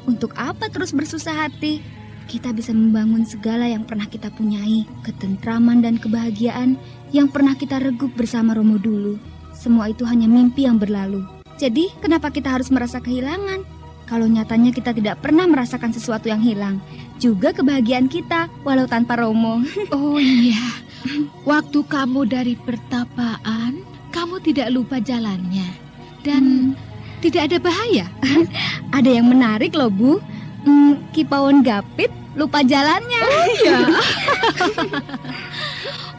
Untuk apa terus bersusah hati? Kita bisa membangun segala yang pernah kita punyai, ketentraman dan kebahagiaan yang pernah kita regup bersama Romo dulu. Semua itu hanya mimpi yang berlalu. Jadi, kenapa kita harus merasa kehilangan? Kalau nyatanya kita tidak pernah merasakan sesuatu yang hilang. Juga kebahagiaan kita, walau tanpa Romo. Oh iya, waktu kamu dari pertapaan, kamu tidak lupa jalannya. Dan tidak ada bahaya. Ada yang menarik loh, Bu. Kipawon Gapit lupa jalannya. Oh iya.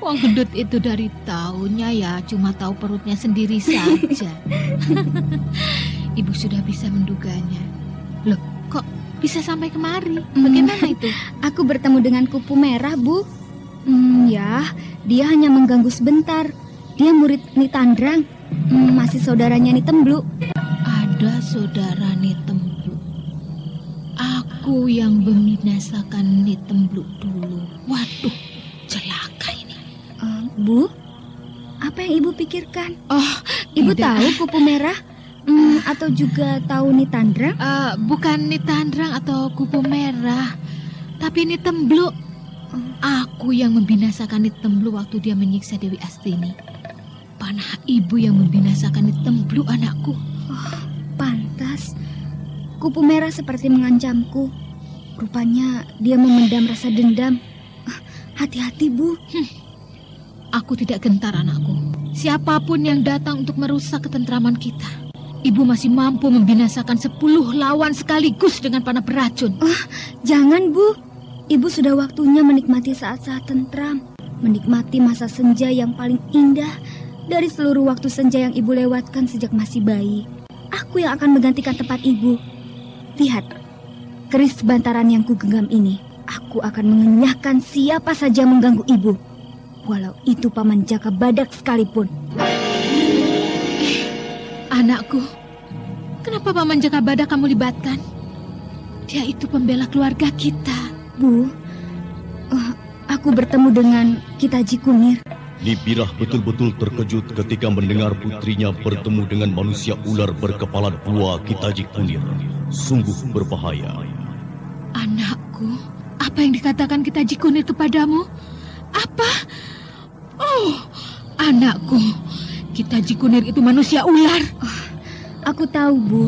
Wong gendut itu dari tahunnya ya cuma tahu perutnya sendiri saja. Ibu sudah bisa menduganya. Loh, kok bisa sampai kemari? Bagaimana itu? Aku bertemu dengan Kupu Merah, Bu. Ya, dia hanya mengganggu sebentar. Dia murid Nitandrang, masih saudaranya Nitembluk. Ada saudara Nitembluk. Aku yang membinasakan Nitembluk dulu. Waduh, celaka ini. Bu, apa yang Ibu pikirkan? Oh, Ibu Tidak. tahu kupu merah? Atau juga tahu Nitandrang? Bukan Nitandrang atau kupu merah, tapi Nitembluk. Aku yang membinasakan Nitembluk waktu dia menyiksa Dewi Astini. Panah ibu yang membinasakan Nitembluk, anakku. Pantas. Kupu merah seperti mengancamku. Rupanya dia memendam rasa dendam. Hati-hati, Bu. Aku tidak gentar, anakku. Siapapun yang datang untuk merusak ketentraman kita, ibu masih mampu membinasakan 10 lawan sekaligus dengan panah beracun. Jangan, Bu. Ibu sudah waktunya menikmati saat-saat tentram. Menikmati masa senja yang paling indah dari seluruh waktu senja yang ibu lewatkan sejak masih bayi. Aku yang akan menggantikan tempat ibu. Lihat, keris bantaran yang kugenggam ini. Aku akan mengenyahkan siapa saja mengganggu ibu. Walau itu Paman Jaka Badak sekalipun. Anakku, kenapa Paman Jaka Badak kamu libatkan? Dia itu pembela keluarga kita. Bu, aku bertemu dengan Kitaji Kunir. Nibirah betul-betul terkejut ketika mendengar putrinya bertemu dengan manusia ular berkepala 2 Kitaji Kunir. Sungguh berbahaya. Anakku, apa yang dikatakan Kitaji Kunir kepadamu? Apa? Oh, anakku, Kitaji Kunir itu manusia ular. Aku tahu, Bu.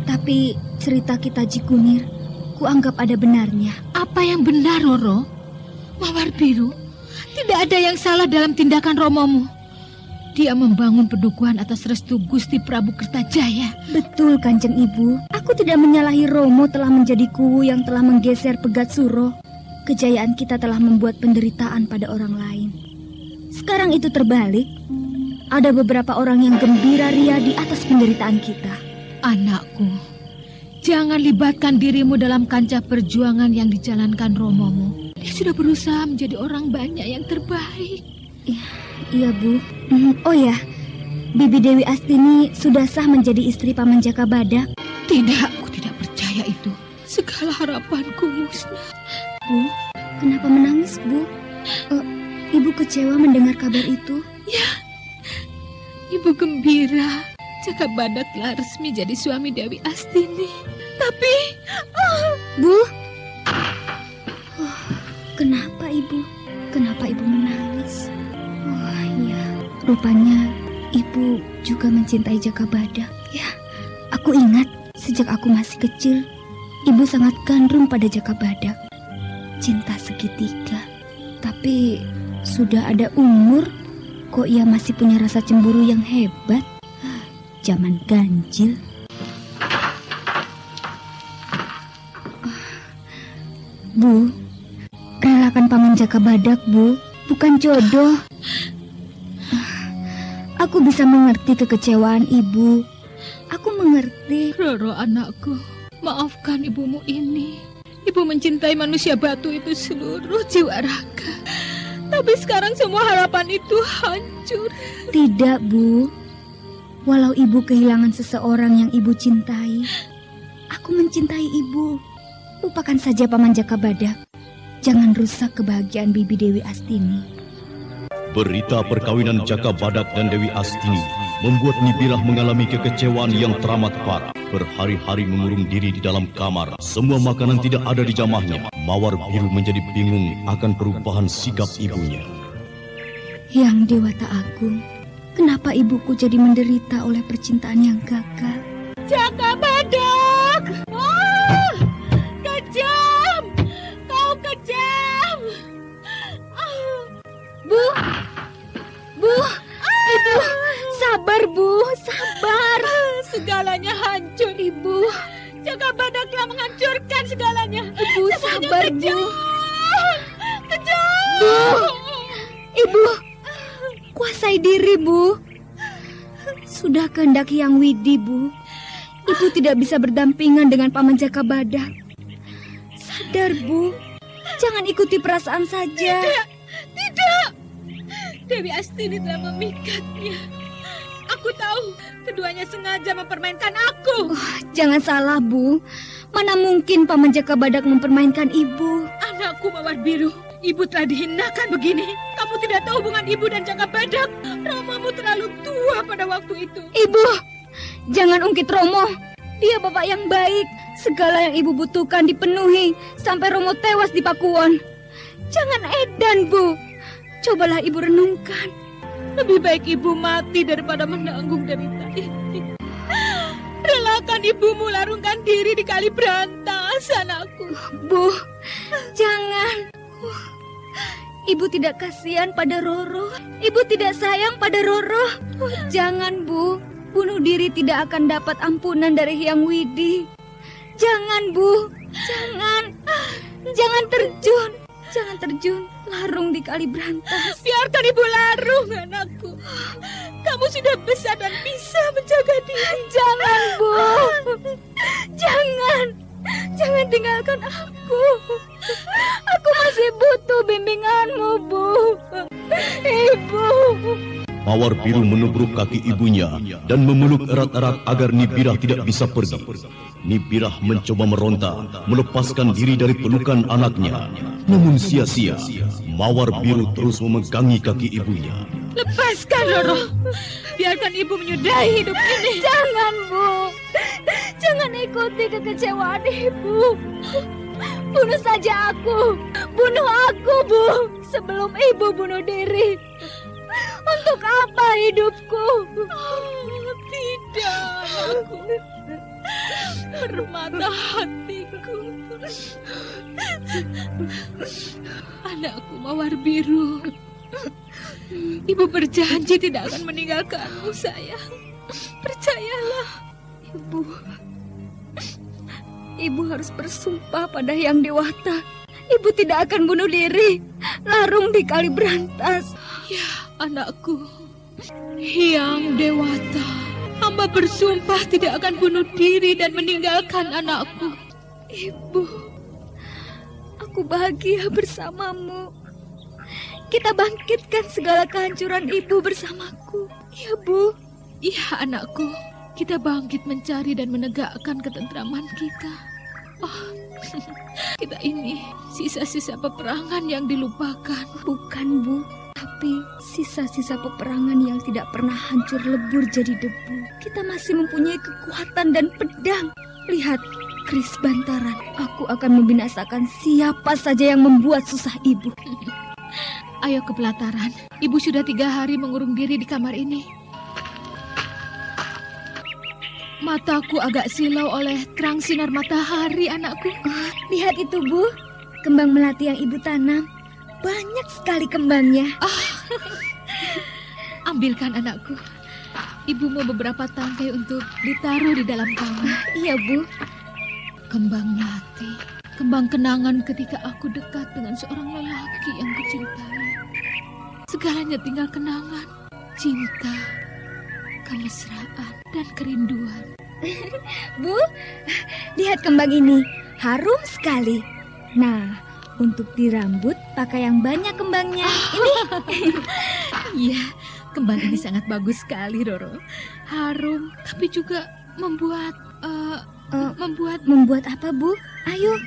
Tapi cerita Kitaji Kunir kuanggap ada benarnya. Apa yang benar, Roro? Mawar Biru, tidak ada yang salah dalam tindakan Romomu. Dia membangun pedukuhan atas restu Gusti Prabu Kertajaya. Betul, Kanjeng Ibu. Aku tidak menyalahi Romo telah menjadi kuwu yang telah menggeser Pegat Suro. Kejayaan kita telah membuat penderitaan pada orang lain. Sekarang itu terbalik. Ada beberapa orang yang gembira ria di atas penderitaan kita. Anakku, jangan libatkan dirimu dalam kancah perjuangan yang dijalankan Romomu. Dia sudah berusaha menjadi orang banyak yang terbaik. Iya, Bu. Oh ya, Bibi Dewi Astini sudah sah menjadi istri Paman Jaka Badak. Tidak, aku tidak percaya itu. Segala harapanku musnah. Bu, kenapa menangis, Bu? Ibu kecewa mendengar kabar itu? Ya, Ibu gembira. Jaka Badak telah resmi jadi suami Dewi Astini. Tapi, Bu, kenapa Ibu? Kenapa Ibu menangis? Oh iya, rupanya Ibu juga mencintai Jaka Badak. Ya, aku ingat sejak aku masih kecil, Ibu sangat gandrung pada Jaka Badak. Cinta segitiga. Tapi sudah ada umur, kok ia masih punya rasa cemburu yang hebat. Zaman ganjil. Bu, relakan Paman Jaka Badak, Bu. Bukan jodoh. Aku bisa mengerti kekecewaan Ibu. Aku mengerti. Roro anakku, maafkan ibumu ini. Ibu mencintai manusia batu itu seluruh jiwa raga. Tapi sekarang semua harapan itu hancur. Tidak, Bu. Walau Ibu kehilangan seseorang yang Ibu cintai, aku mencintai Ibu. Lupakan saja Paman Jaka Badak. Jangan rusak kebahagiaan Bibi Dewi Astini. Berita perkawinan Jaka Badak dan Dewi Astini membuat Nibirah mengalami kekecewaan yang teramat parah. Berhari-hari mengurung diri di dalam kamar. Semua makanan tidak ada di jamahnya. Mawar Biru menjadi bingung akan perubahan sikap ibunya. Yang Dewata Agung, kenapa ibuku jadi menderita oleh percintaan yang gagal? Jaka Badak! Oh, kejam! Kau kejam! Bu! Bu! Ibu! Sabar, Bu! Sabar! Segalanya hancur, Ibu. Jaka Badak telah menghancurkan segalanya. Ibu, sabar, Bu. Kejam! Bu! Ibu! Kuasai diri, Bu. Sudah kehendak Hyang Widi, Bu. Ibu tidak bisa berdampingan dengan Paman Jaka Badak. Sadar, Bu. Jangan ikuti perasaan saja. Tidak. Dewi Astini telah memikatnya. Aku tahu keduanya sengaja mempermainkan aku. Jangan salah, Bu. Mana mungkin Paman Jaka Badak mempermainkan Ibu. Anakku Mawar Biru, Ibu telah dihinakan begini. Kamu tidak tahu hubungan ibu dan Jaka Badak. Romomu terlalu tua pada waktu itu. Ibu, jangan ungkit Romo. Dia bapak yang baik. Segala yang ibu butuhkan dipenuhi sampai Romo tewas di Pakuwon. Jangan edan, Bu. Cobalah ibu renungkan. Lebih baik ibu mati daripada menanggung derita ini. Relakan ibumu larungkan diri di Kali Brantas, anakku. Bu, jangan. Ibu tidak kasihan pada Roro. Ibu tidak sayang pada Roro. Jangan, Bu. Bunuh diri tidak akan dapat ampunan dari Hyang Widi. Jangan, Bu. Jangan. Jangan terjun. Jangan terjun larung di Kali Brantas. Biarkan ibu larung, anakku. Kamu sudah besar dan bisa menjaga diri. Jangan, Bu. Jangan. Jangan tinggalkan aku. Aku masih butuh bimbinganmu, Bu. Ibu. Mawar Biru menubruk kaki ibunya dan memeluk erat-erat agar Nibirah tidak bisa pergi. Nibirah mencoba meronta, melepaskan diri dari pelukan anaknya. Namun sia-sia, Mawar Biru terus memegangi kaki ibunya. Lepaskan, Roro. Biarkan ibu menyudahi hidup ini. Jangan, Bu. Jangan ikuti kekecewaan ibu. Bunuh saja aku. Bunuh aku, Bu. Sebelum ibu bunuh diri. Untuk apa hidupku? Oh, tidak, anakku. Permata hatiku. Anakku Mawar Biru. Ibu berjanji tidak akan meninggalkanmu, sayang. Percayalah. Ibu harus bersumpah pada Hyang Dewata. Ibu tidak akan bunuh diri. Larung di Kali Brantas. Ya, anakku. Hyang Dewata. Hamba bersumpah tidak akan bunuh diri dan meninggalkan anakku. Ibu, aku bahagia bersamamu. Kita bangkitkan segala kehancuran ibu bersamaku. Ya, Bu. Iya, anakku. Kita bangkit mencari dan menegakkan ketentraman kita. Oh, kita ini sisa-sisa peperangan yang dilupakan. Bukan, Bu. Tapi sisa-sisa peperangan yang tidak pernah hancur lebur jadi debu. Kita masih mempunyai kekuatan dan pedang. Lihat, keris bantaran. Aku akan membinasakan siapa saja yang membuat susah ibu. Ayo ke pelataran. Ibu sudah 3 hari mengurung diri di kamar ini. Mataku agak silau oleh terang sinar matahari, anakku. Lihat itu, Bu. Kembang melati yang ibu tanam. Banyak sekali kembangnya. Ambilkan, anakku. Ibu mau beberapa tangkai untuk ditaruh di dalam kamar. Iya, Bu. Kembang melati. Kembang kenangan ketika aku dekat dengan seorang lelaki yang kucintai. Segalanya tinggal kenangan. Cinta, kemesraan, dan kerinduan. Bu, lihat kembang ini. Harum sekali. Nah, untuk di rambut pakai yang banyak kembangnya. Ini. Iya, kembang ini sangat bagus sekali, Roro. Harum, tapi juga membuat Membuat apa, Bu? Ayo.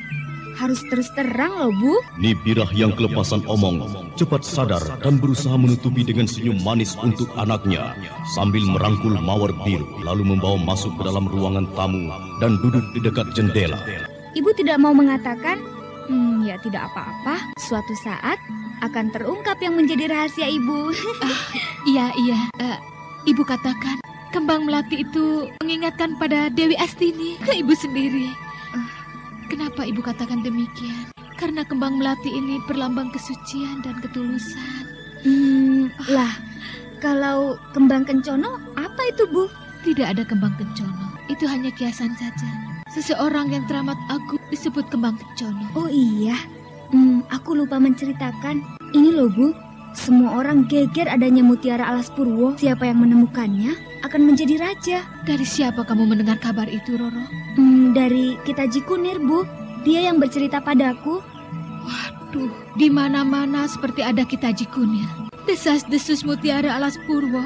Harus terus terang loh, Bu. Nibirah yang kelepasan omong cepat sadar dan berusaha menutupi dengan senyum manis untuk anaknya sambil merangkul Mawar Biru lalu membawa masuk ke dalam ruangan tamu dan duduk di dekat jendela. Ibu tidak mau mengatakan? Ya tidak apa-apa. Suatu saat akan terungkap yang menjadi rahasia ibu. Iya. Ibu katakan kembang melati itu mengingatkan pada Dewi Astini ke ibu sendiri. Kenapa ibu katakan demikian? Karena kembang melati ini berlambang kesucian dan ketulusan. Lah, kalau kembang kencono apa itu, Bu? Tidak ada kembang kencono. Itu hanya kiasan saja. Seseorang yang teramat agung disebut kembang kencono. Oh iya, aku lupa menceritakan. Ini loh, Bu. Semua orang geger adanya mutiara Alas Purwo. Siapa yang menemukannya akan menjadi raja. Dari siapa kamu mendengar kabar itu, Roro? Dari Kitaji Kunir, Bu. Dia yang bercerita padaku. Waduh, di mana-mana seperti ada Kitaji Kunir. Desas-desus mutiara Alas Purwo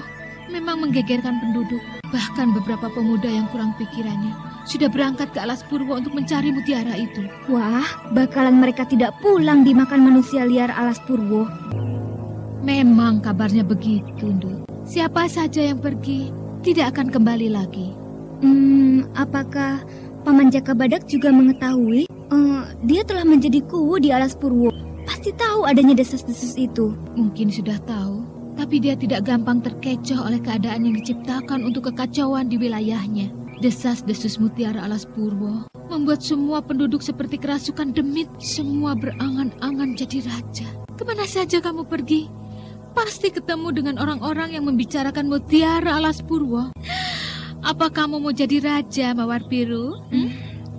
memang menggegerkan penduduk. Bahkan beberapa pemuda yang kurang pikirannya sudah berangkat ke Alas Purwo untuk mencari mutiara itu. Wah, bakalan mereka tidak pulang dimakan manusia liar Alas Purwo. Memang kabarnya begitu, Nduk. Siapa saja yang pergi tidak akan kembali lagi. Apakah Paman Jaka Badak juga mengetahui? Dia telah menjadi kuwu di Alas Purwo. Pasti tahu adanya desas-desus itu. Mungkin sudah tahu, tapi dia tidak gampang terkecoh oleh keadaan yang diciptakan untuk kekacauan di wilayahnya. Desas-desus mutiara Alas Purwo membuat semua penduduk seperti kerasukan demit. Semua berangan-angan jadi raja. Kemana saja kamu pergi, pasti ketemu dengan orang-orang yang membicarakan mutiara Alas Purwo. Apa kamu mau jadi raja, Mawar Biru?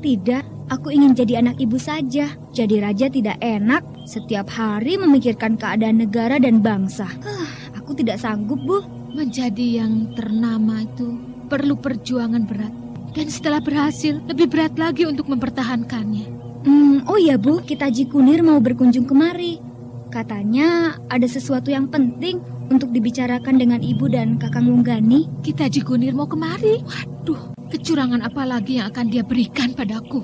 Tidak, aku ingin jadi anak ibu saja. Jadi raja tidak enak, setiap hari memikirkan keadaan negara dan bangsa. Aku tidak sanggup, Bu. Menjadi yang ternama itu perlu perjuangan berat. Dan setelah berhasil, lebih berat lagi untuk mempertahankannya. Oh iya, Bu, Kita Haji Kunir mau berkunjung kemari. Katanya ada sesuatu yang penting untuk dibicarakan dengan Ibu dan Kakang Lunggani. Kita Haji Kunir mau kemari? Waduh, kecurangan apa lagi yang akan dia berikan padaku?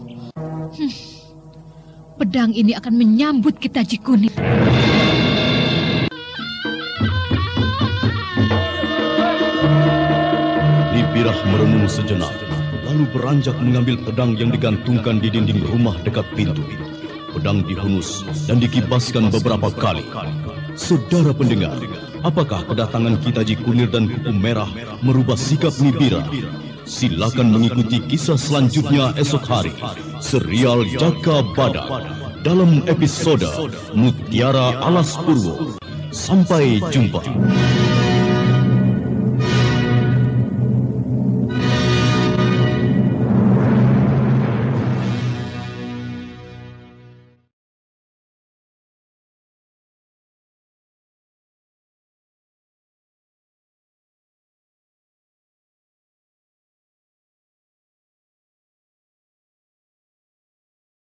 Pedang ini akan menyambut Kita Haji Kunir. Nibirah merenung sejenak, lalu beranjak mengambil pedang yang digantungkan di dinding rumah dekat pintu. Pedang dihunus dan dikibaskan beberapa kali. Saudara pendengar, apakah kedatangan Kita Haji Kunir dan Kuku Merah merubah sikap Nibirah? Silakan mengikuti kisah selanjutnya esok hari. Serial Jaka Badak dalam episode Mutiara Alas Purwo. Sampai jumpa.